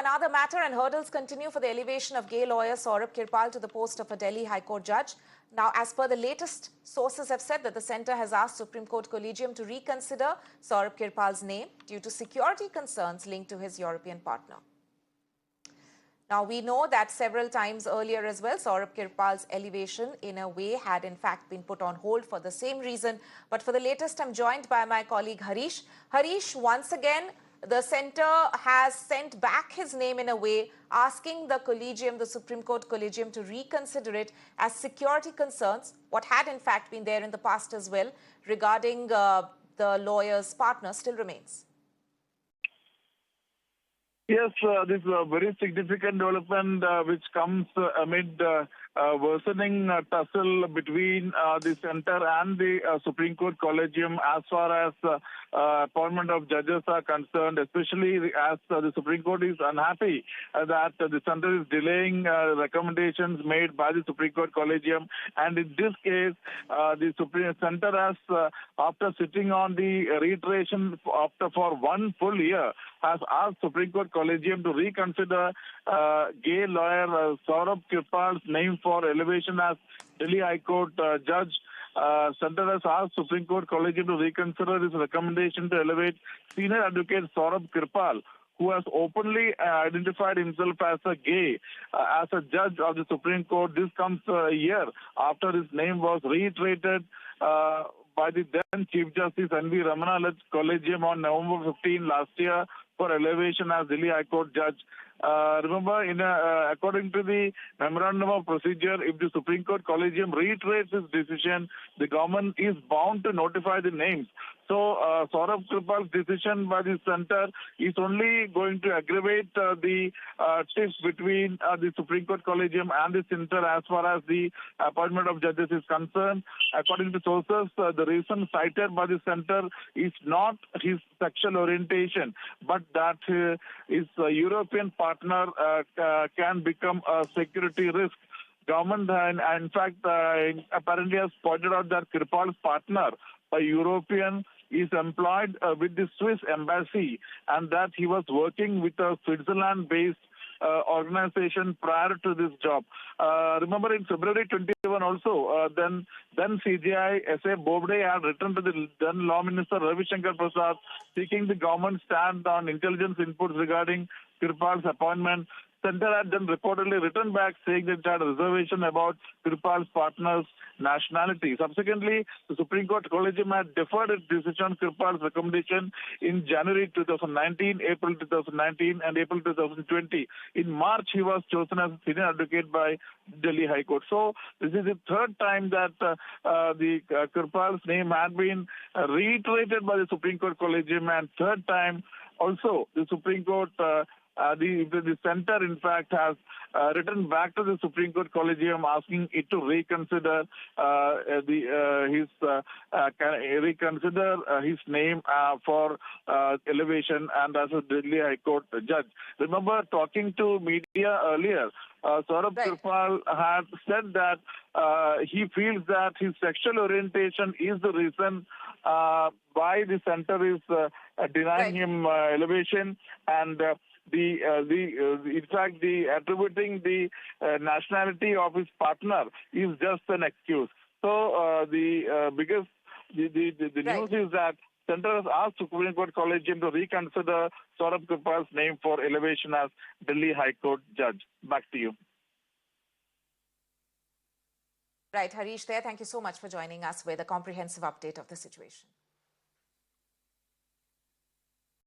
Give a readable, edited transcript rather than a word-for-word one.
another matter, and hurdles continue for the elevation of gay lawyer Saurabh Kirpal to the post of a Delhi High Court judge. Now, as per the latest, sources have said that the centre has asked Supreme Court Collegium to reconsider Saurabh Kirpal's name due to security concerns linked to his European partner. Now, we know that several times earlier as well, Saurabh Kirpal's elevation in a way had in fact been put on hold for the same reason. But for the latest, I'm joined by my colleague Harish. Harish, once again, the centre has sent back his name in a way, asking the Collegium, the Supreme Court Collegium, to reconsider it as security concerns, what had in fact been there in the past as well, regarding the lawyer's partner still remains. Yes, this is a very significant development which comes amid worsening tussle between the centre and the Supreme Court Collegium as far as appointment of judges are concerned, especially as the Supreme Court is unhappy that the centre is delaying recommendations made by the Supreme Court Collegium. And in this case, the Supreme Centre has, after sitting on the reiteration for 1 full year, has asked Supreme Court Collegium to reconsider gay lawyer Saurabh Kirpal's name for elevation as Delhi High Court judge. Centre has asked Supreme Court Collegium to reconsider its recommendation to elevate senior advocate Saurabh Kirpal, who has openly identified himself as a gay, as a judge of the Supreme Court. This comes a year after his name was reiterated by the then Chief Justice NV Ramana-led Collegium on November 15 last year for elevation as Delhi High Court judge. Remember, according to the Memorandum of Procedure, if the Supreme Court Collegium reiterates its decision, the government is bound to notify the names. So, Saurabh Kirpal's decision by the centre is only going to aggravate the tiff between the Supreme Court Collegium and the centre as far as the appointment of judges is concerned. According to sources, the reason cited by the centre is not his sexual orientation, but that his European partner can become a security risk. Government, in fact, apparently has pointed out that Kirpal's partner, a European, is employed with the Swiss embassy, and that he was working with a Switzerland-based organization prior to this job. Remember, in February 21 also, then CJI S.A. Bobde had written to the then Law Minister Ravi Shankar Prasad seeking the government stand on intelligence inputs regarding Kirpal's appointment. Centre had then reportedly written back saying that it had a reservation about Kirpal's partner's nationality. Subsequently, the Supreme Court Collegium had deferred its decision on Kirpal's recommendation in January 2019, April 2019, and April 2020. In March, he was chosen as a senior advocate by Delhi High Court. So, this is the third time that the Kirpal's name had been reiterated by the Supreme Court Collegium, and third time also the Supreme Court the centre, in fact, has written back to the Supreme Court Collegium asking it to reconsider his name for elevation and as a Delhi High Court judge. Remember, talking to media earlier, Saurabh Kirpal had said that he feels that his sexual orientation is the reason why the centre is denying him elevation, and in fact, attributing the nationality of his partner is just an excuse. So the news is that Centre has asked Supreme Court Collegium to reconsider Saurabh Kirpal's name for elevation as Delhi High Court judge. Back to you. Right, Harish there. Thank you so much for joining us with a comprehensive update of the situation.